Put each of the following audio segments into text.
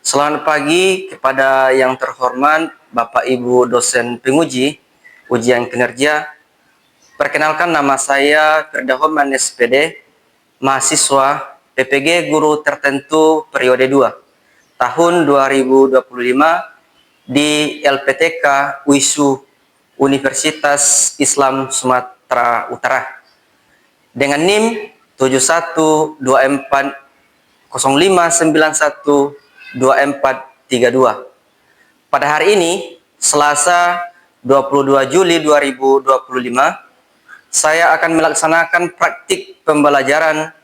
Selamat pagi kepada yang terhormat Bapak Ibu dosen penguji ujian kinerja. Perkenalkan, nama saya Firdahoman SPD, mahasiswa PPG Guru Tertentu periode 2 tahun 2025 di LPTK UISU Universitas Islam Sumatera Utara dengan NIM 712405912432. Pada hari ini, Selasa 22 Juli 2025, saya akan melaksanakan praktik pembelajaran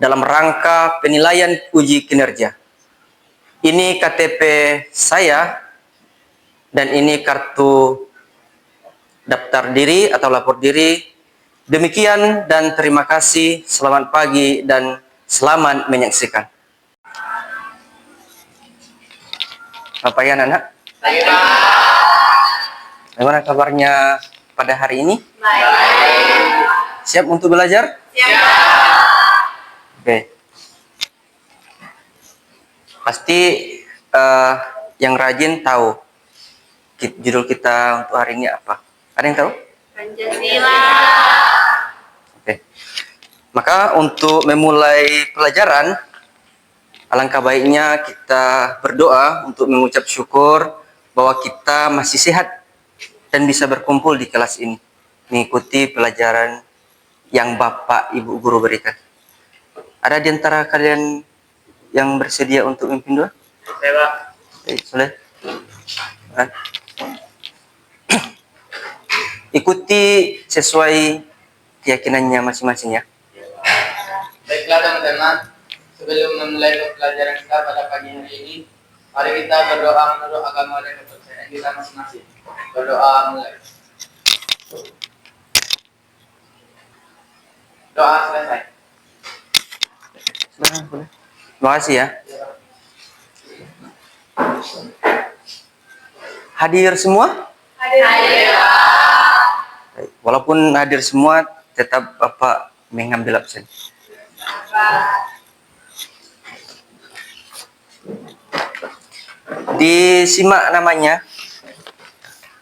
dalam rangka penilaian uji kinerja. Ini KTP saya dan ini kartu daftar diri atau lapor diri. Demikian dan terima kasih. Selamat pagi dan selamat menyaksikan. Bapak ya, anak? Baik, Pak. Bagaimana kabarnya pada hari ini? Baik. Siap untuk belajar? Siap. Oke. Pasti yang rajin tahu judul kita untuk hari ini apa? Ada yang tahu? Pancasila. Oke. Maka untuk memulai pelajaran, alangkah baiknya kita berdoa untuk mengucap syukur bahwa kita masih sehat dan bisa berkumpul di kelas ini, mengikuti pelajaran yang Bapak Ibu Guru berikan. Ada di antara kalian yang bersedia untuk memimpin doa? Saya, Pak. Baik, boleh. Ikuti sesuai keyakinannya masing-masing ya. Baiklah teman-teman, sebelum memulai pelajaran kita pada pagi hari ini, mari kita berdoa menurut agama dan kepercayaan kita masing-masing. Berdoa mulai. Doa selesai. Boleh. Terima kasih ya. Hadir semua? Hadir. Baik. Walaupun hadir semua, tetap Bapak mengambil absen. Disimak namanya.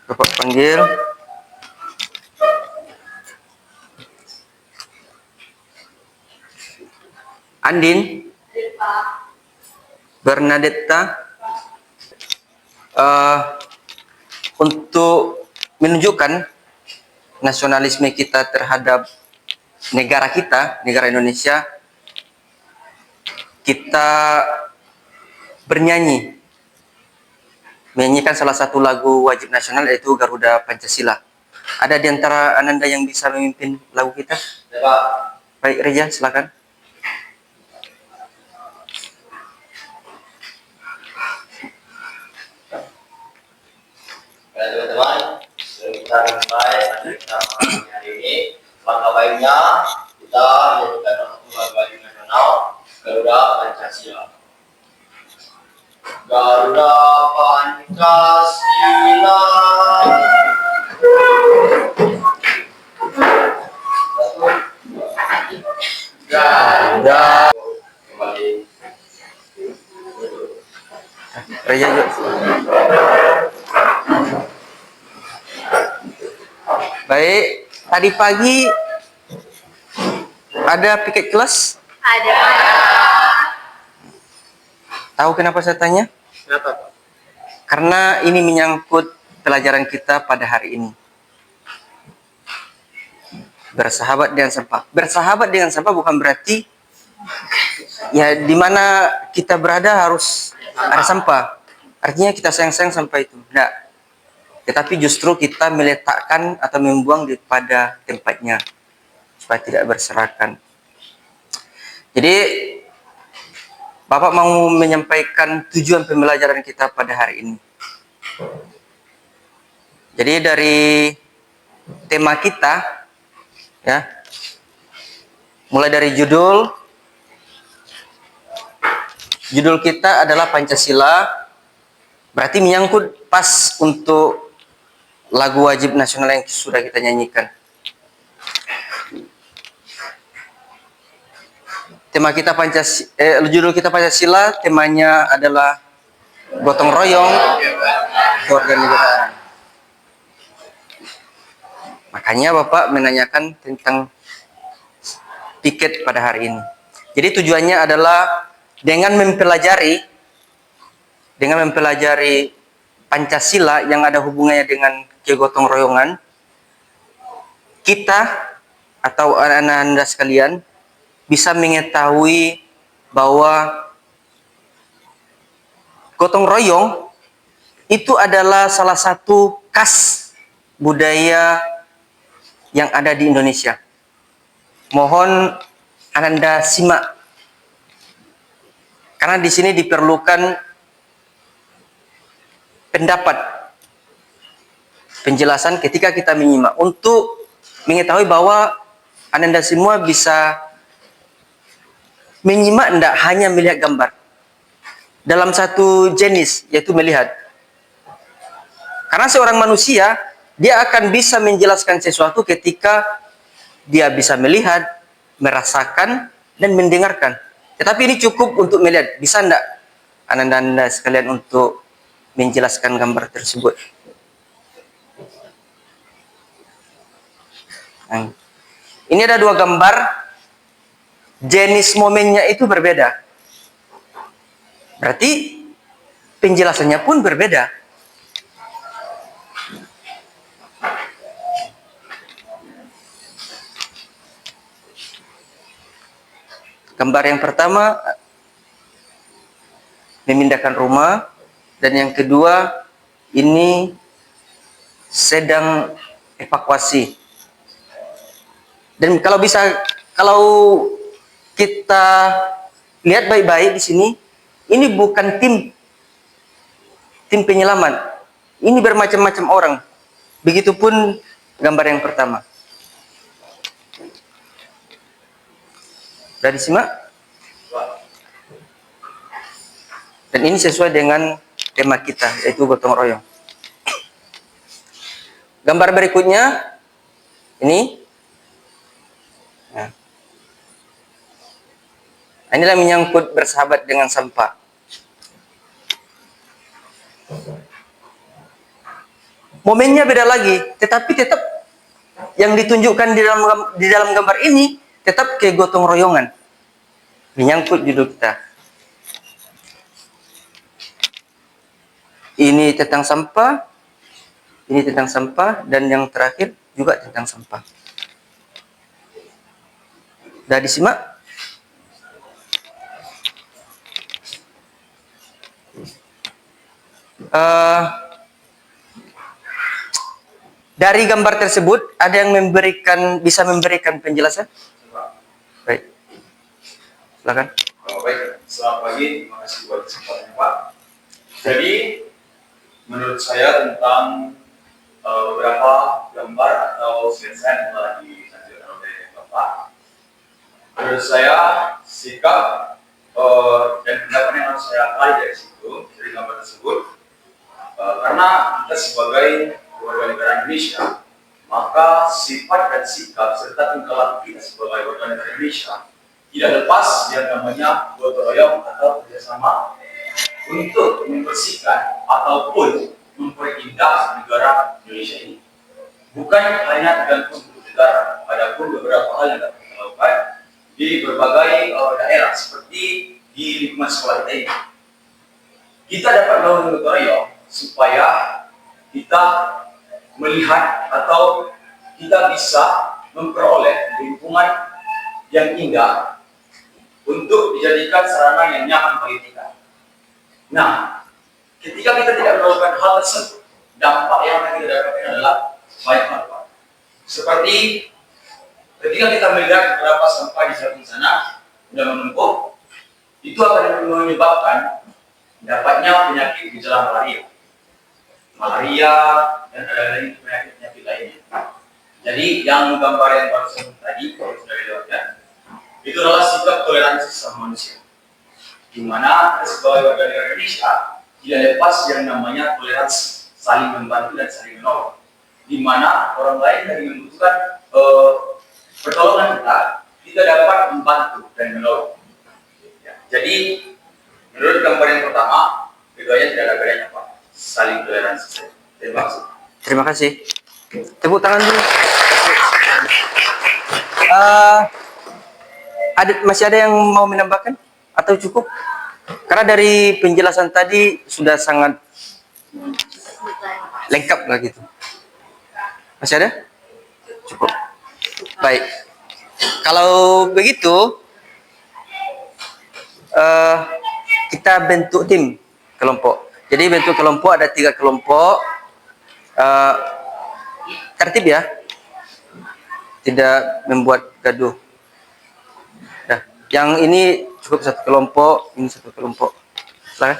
Bapak panggil. Andin. Bernadetta. Untuk menunjukkan nasionalisme kita terhadap negara kita, negara Indonesia, kita bernyanyi, menyanyikan salah satu lagu wajib nasional, yaitu Garuda Pancasila. Ada di antara Ananda yang bisa memimpin lagu kita? Ya, Pak. Baik, Reja, silakan. Teman-teman, sebelum kita mulai kita hari ini, langkah baiknya kita menjadikan lagu wajib nasional Garuda Pancasila. Garuda Pancasila. Garuda. Kembali. Reja, yuk. Baik, tadi pagi ada piket kelas? Ada. Tahu kenapa saya tanya? Kenapa, Pak? Karena ini menyangkut pelajaran kita pada hari ini. Bersahabat dengan sampah. Bersahabat dengan sampah bukan berarti ya di mana kita berada harus ada sampah. Artinya kita sayang-sayang sampah itu. Tidak. Tetapi justru kita meletakkan atau membuang pada tempatnya supaya tidak berserakan. Jadi Bapak mau menyampaikan tujuan pembelajaran kita pada hari ini. Jadi dari tema kita, ya, mulai dari judul kita adalah Pancasila, berarti menyangkut pas untuk lagu wajib nasional yang sudah kita nyanyikan. Tema kita judul kita Pancasila, temanya adalah gotong royong, kewarganegaraan. Makanya Bapak menanyakan tentang tiket pada hari ini. Jadi tujuannya adalah dengan mempelajari Pancasila yang ada hubungannya dengan kegotong royongan, kita atau anak-anak Anda sekalian bisa mengetahui bahwa gotong royong itu adalah salah satu khas budaya yang ada di Indonesia. Mohon Anda simak, karena di sini diperlukan pendapat, penjelasan ketika kita menyimak untuk mengetahui bahwa Anda semua bisa menyimak, tidak hanya melihat gambar dalam satu jenis, yaitu melihat. Karena seorang manusia, dia akan bisa menjelaskan sesuatu ketika dia bisa melihat, merasakan, dan mendengarkan. Tetapi ini cukup untuk melihat. Bisa tidak Anda sekalian untuk menjelaskan gambar tersebut? Ini ada dua gambar, jenis momennya itu berbeda. Berarti penjelasannya pun berbeda. Gambar yang pertama memindahkan rumah, dan yang kedua ini sedang evakuasi. Dan kalau kita lihat baik-baik di sini, ini bukan tim penyelamat. Ini bermacam-macam orang. Begitupun gambar yang pertama. Sudah disimak? Dan ini sesuai dengan tema kita, yaitu gotong royong. Gambar berikutnya ini. Nah, inilah menyangkut bersahabat dengan sampah. Momennya beda lagi, tetapi tetap yang ditunjukkan di dalam gambar ini tetap kegotong royongan. Menyangkut judul kita. Ini tentang sampah, ini tentang sampah, dan yang terakhir juga tentang sampah. Sudah disimak? Dari gambar tersebut ada yang bisa memberikan penjelasan? Baik, silakan. Baik, selamat pagi, terima kasih buat kesempatannya Pak. Jadi, menurut saya tentang beberapa gambar atau slide yang telah disampaikan oleh Bapak, menurut saya sikap dan pendapat yang harus saya ambil dari situ, dari gambar tersebut, karena kita sebagai warga negara Indonesia, maka sifat dan sikap serta tingkah laku kita sebagai warga negara Indonesia tidak lepas yang namanya gotong royong atau kerjasama untuk membersihkan ataupun memperindah negara Indonesia ini. Bukan hanya tergantung untuk negara, ada pun beberapa hal yang dapat kita lakukan di berbagai daerah seperti di lingkungan sekolah kita ini. Kita dapat melakukan gotong royong supaya kita melihat atau kita bisa memperoleh lingkungan yang indah untuk dijadikan sarana yang nyaman bagi kita. Nah, ketika kita tidak melakukan hal tersebut, dampak yang akan kita dapatkan adalah banyak hal. Seperti ketika kita melihat beberapa sampah di samping sana sudah menumpuk, itu akan menyebabkan dapatnya penyakit gejala malaria dan ada lagi penyakit lainnya. Jadi yang gambar yang baru saya tadi kalau sudah dilihatkan, itu adalah sikap toleransi sama manusia, di mana sebagai warga negara Indonesia tidak lepas yang namanya toleransi, saling membantu dan saling menolong, di mana orang lain yang membutuhkan pertolongan kita dapat membantu dan menolong. Ya. Jadi menurut gambar yang pertama, negara keduanya tidak ada bedanya Pak, saling toleransi saja. Terima kasih. Terima kasih. Tepuk tangan dulu. Masih ada yang mau menambahkan atau cukup? Karena dari penjelasan tadi sudah sangat lengkap lah gitu. Masih ada? Cukup. Baik. Kalau begitu, kita bentuk tim kelompok. Jadi bentuk kelompok ada 3 kelompok. Tertib ya, tidak membuat gaduh. Nah, yang ini cukup 1 kelompok, ini 1 kelompok. Silakan.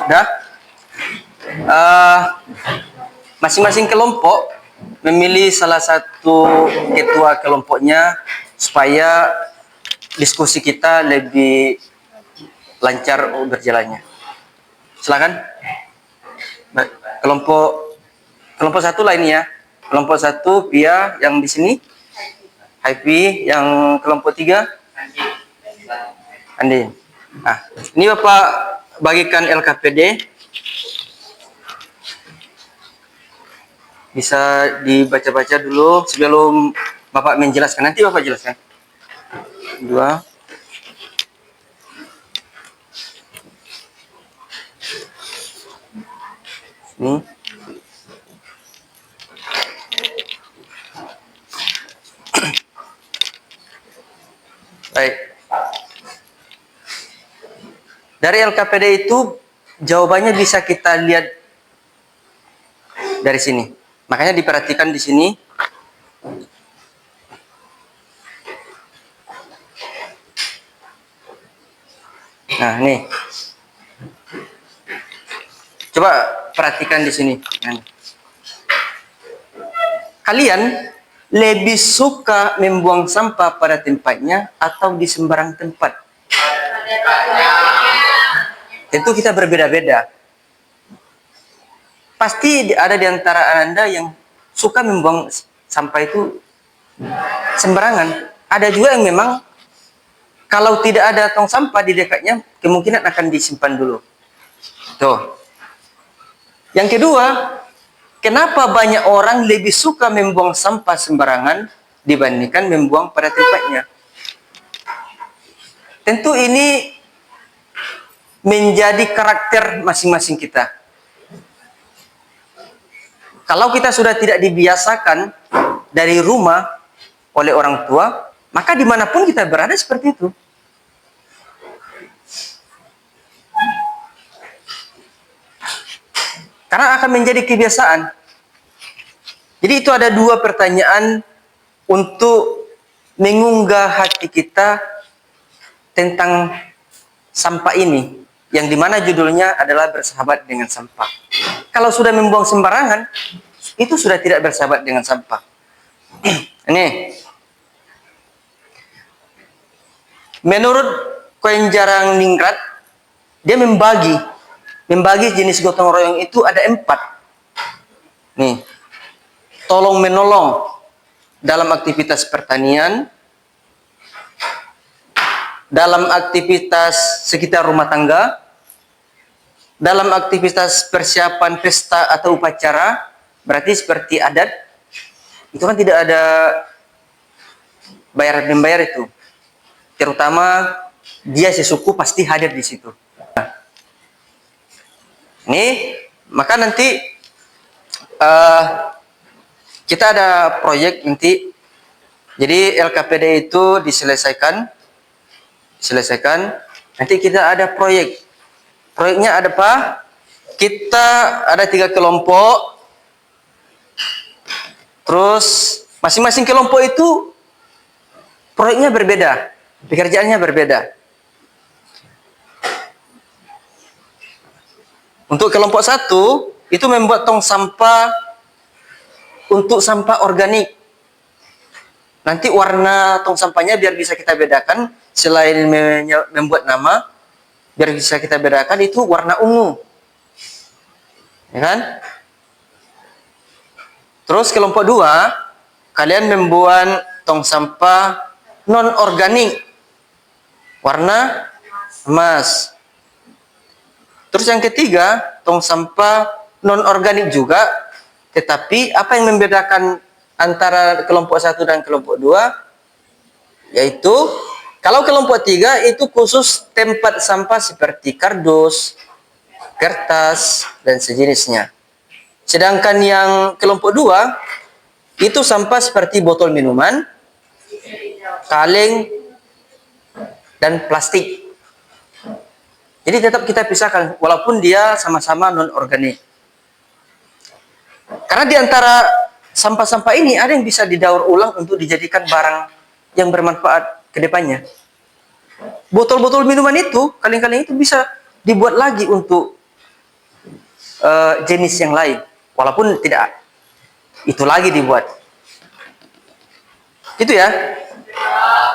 Dah, masing-masing kelompok memilih salah satu ketua kelompoknya supaya diskusi kita lebih lancar berjalannya. Silakan. Baik, kelompok 1 lah ini ya. Kelompok 1 Pia yang di sini. Happy yang kelompok 3 Andin. Nah, ini Bapak bagikan LKPD. Bisa dibaca-baca dulu sebelum Bapak menjelaskan. Nanti Bapak jelaskan. 2. Ini. Baik. Dari LKPD itu jawabannya bisa kita lihat dari sini. Makanya diperhatikan di sini. Nah, nih. Coba perhatikan di sini. Kalian lebih suka membuang sampah pada tempatnya atau di sembarang tempat? Tentu kita berbeda-beda. Pasti ada di antara Anda yang suka membuang sampah itu sembarangan. Ada juga yang memang kalau tidak ada tong sampah di dekatnya, kemungkinan akan disimpan dulu. Tuh. Yang kedua, kenapa banyak orang lebih suka membuang sampah sembarangan dibandingkan membuang pada tempatnya? Tentu ini menjadi karakter masing-masing kita. Kalau kita sudah tidak dibiasakan dari rumah oleh orang tua, maka dimanapun kita berada seperti itu. Karena akan menjadi kebiasaan. Jadi itu ada 2 pertanyaan untuk mengunggah hati kita tentang sampah ini, yang dimana judulnya adalah bersahabat dengan sampah. Kalau sudah membuang sembarangan, itu sudah tidak bersahabat dengan sampah. Ini, menurut Koen Jarang Ningrat, dia membagi jenis gotong royong itu ada 4. Nih, tolong menolong dalam aktivitas pertanian, dalam aktivitas sekitar rumah tangga, dalam aktivitas persiapan pesta atau upacara, berarti seperti adat, itu kan tidak ada bayar-membayar itu. Terutama dia sesuku pasti hadir di situ. Nah, ini maka nanti kita ada proyek nanti. Jadi LKPD itu diselesaikan. Nanti kita ada proyek. Proyeknya ada apa? Kita ada 3 kelompok. Terus masing-masing kelompok itu proyeknya berbeda, pekerjaannya berbeda. Untuk kelompok 1 itu membuat tong sampah untuk sampah organik. Nanti warna tong sampahnya biar bisa kita bedakan, selain membuat nama, biar bisa kita bedakan itu warna ungu. Ya kan? Terus kelompok 2, kalian membuat tong sampah non-organik, warna emas. Terus yang ketiga, tong sampah non-organik juga, tetapi apa yang membedakan antara kelompok 1 dan kelompok 2? Yaitu, kalau kelompok 3 itu khusus tempat sampah seperti kardus, kertas, dan sejenisnya. Sedangkan yang kelompok 2 itu sampah seperti botol minuman, kaleng, dan plastik. Jadi tetap kita pisahkan walaupun dia sama-sama non-organik. Karena di antara sampah-sampah ini ada yang bisa didaur ulang untuk dijadikan barang yang bermanfaat ke depannya. Botol-botol minuman itu, kaleng-kaleng itu bisa dibuat lagi untuk jenis yang lain. Walaupun tidak itu lagi dibuat. Itu ya.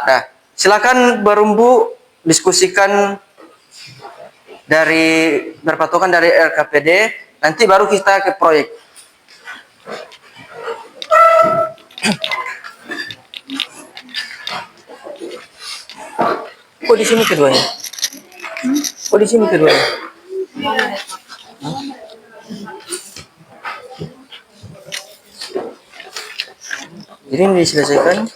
Nah, silakan berumbu diskusikan berpatokan dari LKPD, nanti baru kita ke proyek. Kok di sini keduanya? Kok di sini keduanya? Jadi ini diselesaikan.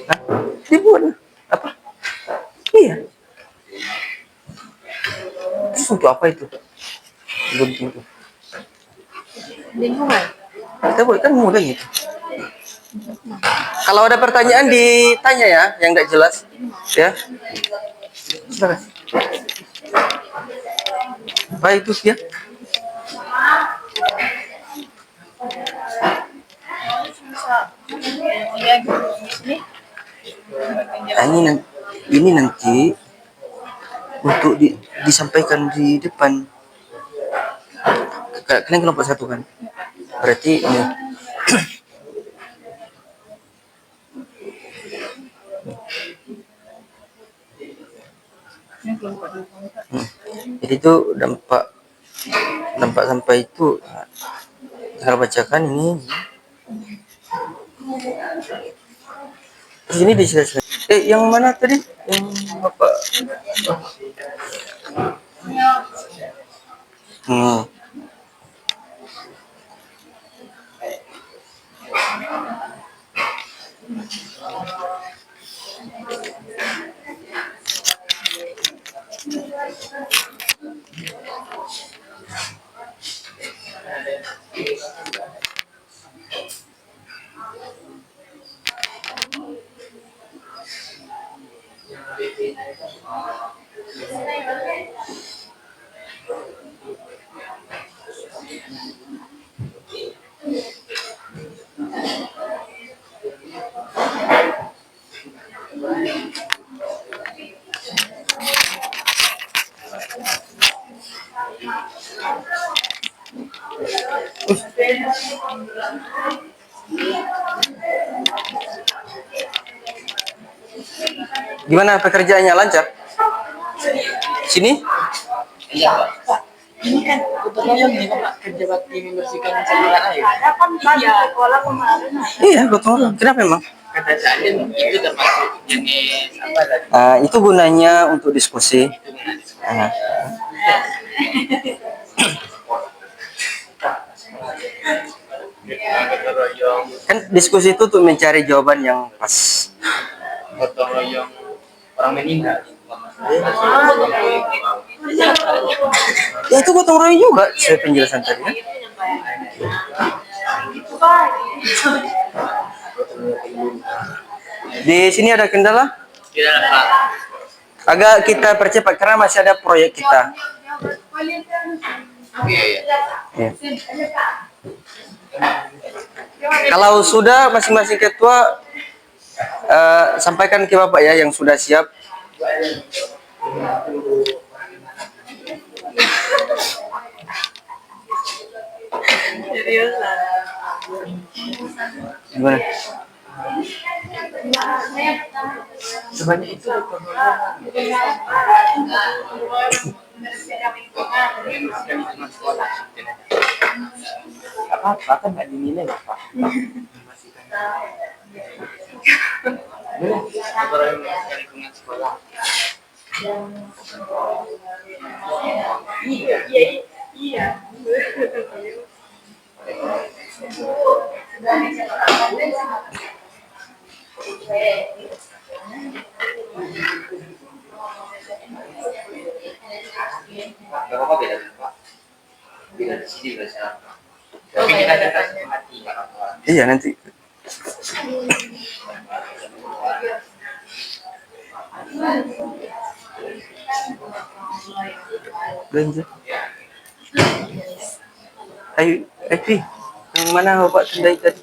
Hah? Dibuat apa? Iya. Terus untuk apa itu? Gunting itu. Lingkungan. Kita buat kan mudah gitu. Kalau ada pertanyaan ditanya ya, yang nggak jelas, ya. Silakan. Baik itu ya. Nah, ini nanti untuk disampaikan di depan. Kalian kelompok 1 kan? Berarti ini. Jadi itu dampak sampah itu tinggal bacakan ini. Terus ini diselesaikan. Yang mana tadi? Yang Bapak. Gimana pekerjaannya, lancar? Sini? Iya Pak. Ini kan gotong royong nih Pak, kerja bakti membersihkan saluran air. Ada kan Pak di sekolah kemarin. Iya, gotong royong. Kenapa emang? Kata Cak Adin itu termasuk jenis apa tadi? Itu gunanya untuk diskusi. Itu nanti. Ah, Gotong royong, kan diskusi itu untuk mencari jawaban yang pas. gotong royong orang meninggal. Ya itu gotong royong juga, saya penjelasan tadi kan. Di sini ada kendala? Tidak Pak. Agak kita percepat karena masih ada proyek kita. Iya iya. Ya. Kalau sudah masing-masing ketua sampaikan ke Bapak ya yang sudah siap. Gimana? Sebanyak itu gotong royong. Membersihkan lingkungan sekolah. Gak apa-apa kan nggak dinilai Pak. Membersihkan. Gotong royong membersihkan lingkungan sekolah. Iya. Gak apa-apa beda Pak. Beda di sini beda sana. Tapi kita tetap hati nggak apa-apa. Iya nanti. Belanja. Ayo, Evi, yang mana Bapak tendai tadi?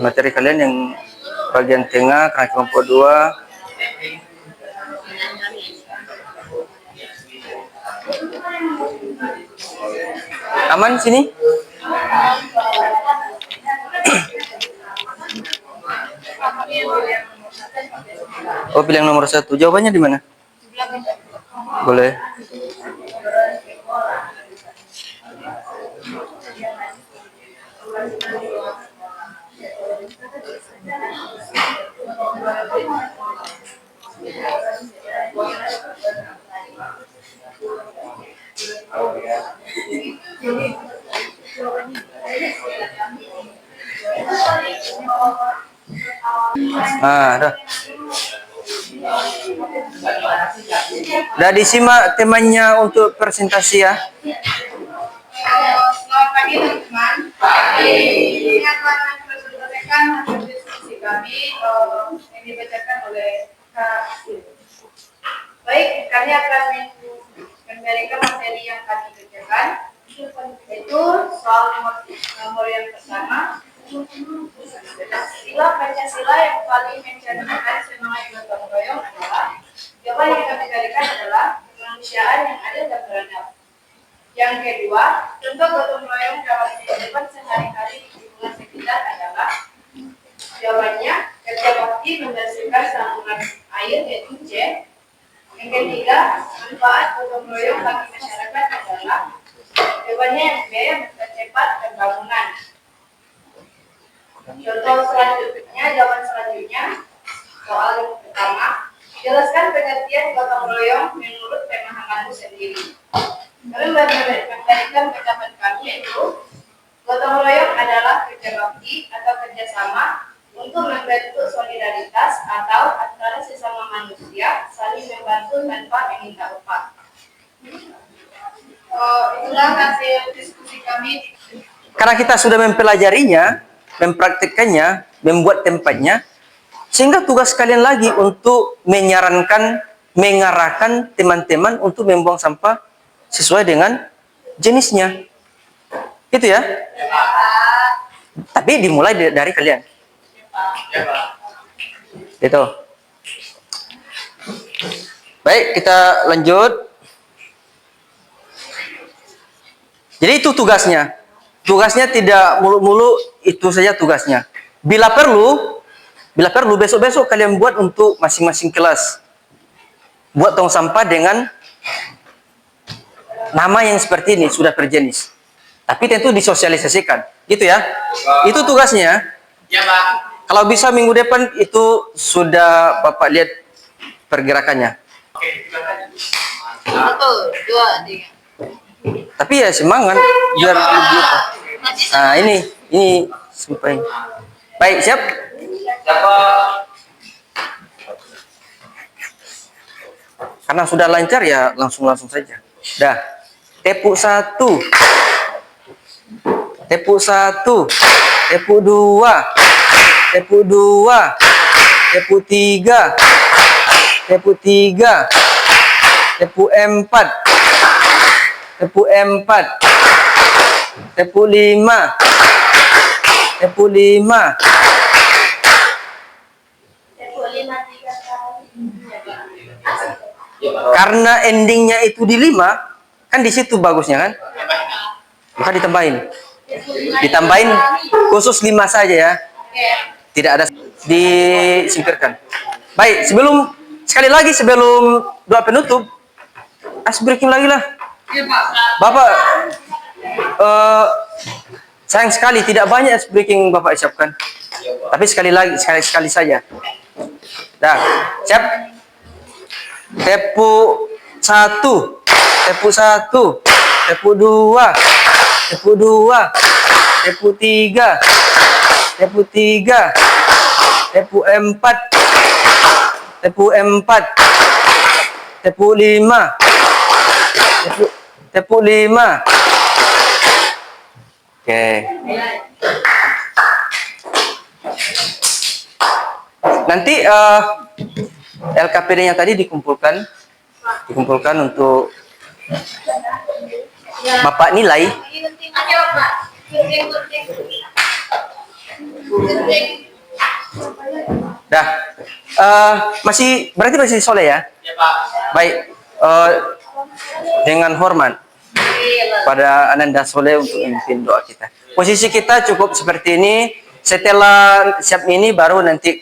Materi kalian yang bagian tengah, kaki kelompok 2. Aman sini? Oh, pilih yang nomor 1. Jawabannya di mana? Boleh. Dah. Udah disimak temanya untuk presentasi ya. Selamat pagi teman-teman. Ini akan dipresentasikan hasil diskusi kami yang dibacakan oleh Kak Sil. Baik, kami akan memberikan materi yang kami kerjakan, yaitu soal nomor yang pertama. Sila Pancasila yang paling mencerminkan semangat gotong royong adalah, jawaban yang kami berikan adalah kemanusiaan yang adil dan beradab. Yang kedua, contoh gotong royong dalam kehidupan sehari-hari di lingkungan sekitar adalah, jawabannya kerja bakti membersihkan saluran air yaitu C. Yang ketiga, manfaat gotong royong bagi masyarakat adalah, jawabannya yang B, mempercepat pembangunan. Contoh selanjutnya, jawaban selanjutnya, soal yang pertama, jelaskan pengertian gotong royong menurut pemahamanmu sendiri. Kami memberikan pendapat kami yaitu, gotong royong adalah kerja bakti atau kerjasama untuk membentuk solidaritas atau antara sesama manusia saling membantu tanpa meminta upah. Itulah hasil diskusi kami. Karena kita sudah mempelajarinya, mempraktikkannya, membuat tempatnya, sehingga tugas kalian lagi untuk menyarankan, mengarahkan teman-teman untuk membuang sampah sesuai dengan jenisnya. Itu ya. Tapi dimulai dari kalian. Itu. Baik, kita lanjut. Jadi itu tugasnya. Tugasnya tidak mulu-mulu itu saja tugasnya. Bila perlu besok-besok kalian buat untuk masing-masing kelas. Buat tong sampah dengan nama yang seperti ini, sudah berjenis. Tapi tentu disosialisasikan. Gitu ya. Itu tugasnya. Ya, Pak. Kalau bisa minggu depan itu sudah Bapak lihat pergerakannya. Satu, dua, tiga. Tapi ya semangat biar lebih. Nah, ini sampai. Baik, siap? Siapa? Karena sudah lancar ya langsung saja. Dah. Tepuk 1. Tepuk 1. Tepuk 2. Tepuk 2. Tepuk 3. Tepuk 3. Tepuk 4. Tepuk 4. Tepuk 5. Tepuk 5. Karena endingnya itu di 5, kan di situ bagusnya kan? Maka ditambahin khusus 5 saja ya. Tidak ada disingkirkan. Baik, sebelum doa penutup, ice breaking lagi lah. Bapak, sayang sekali tidak banyak ice breaking Bapak siapkan. Tapi sekali saja. Dah, siap? Tepuk 1, tepuk 1, tepuk 2, tepuk 2, tepuk 3, tepuk 3, tepuk 4, tepuk 4, tepuk 5, tepuk 5. Oke. Nanti LKPD-nya tadi dikumpulkan untuk Bapak nilai. Dah, berarti masih soleh ya? Ya, Pak. Baik, dengan hormat pada Ananda Soleh untuk memimpin doa kita. Posisi kita cukup seperti ini. Setelah siap ini baru nanti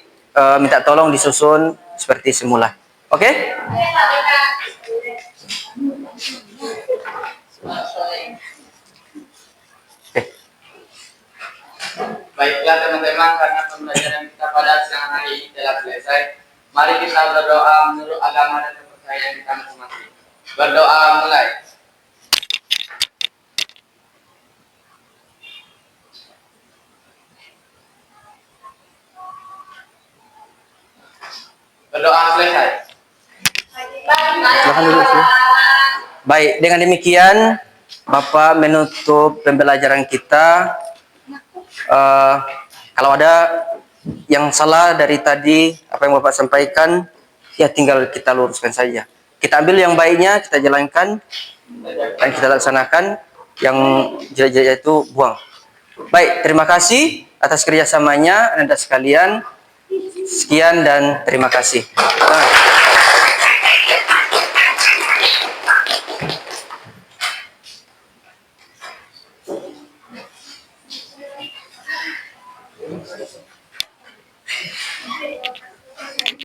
minta tolong disusun seperti semula. Oke? Baiklah teman-teman, karena pembelajaran kita pada siang hari ini telah selesai. Mari kita berdoa menurut agama dan kepercayaan kita masing-masing. Berdoa mulai. Berdoa selesai. Silakan duduk sih. Baik, dengan demikian Bapak menutup pembelajaran kita. Kalau ada yang salah dari tadi apa yang Bapak sampaikan, ya tinggal kita luruskan saja. Kita ambil yang baiknya, kita jalankan dan kita laksanakan. Yang jelek-jelek itu buang. Baik, terima kasih atas kerjasamanya Anda sekalian. Sekian dan terima kasih. Nah.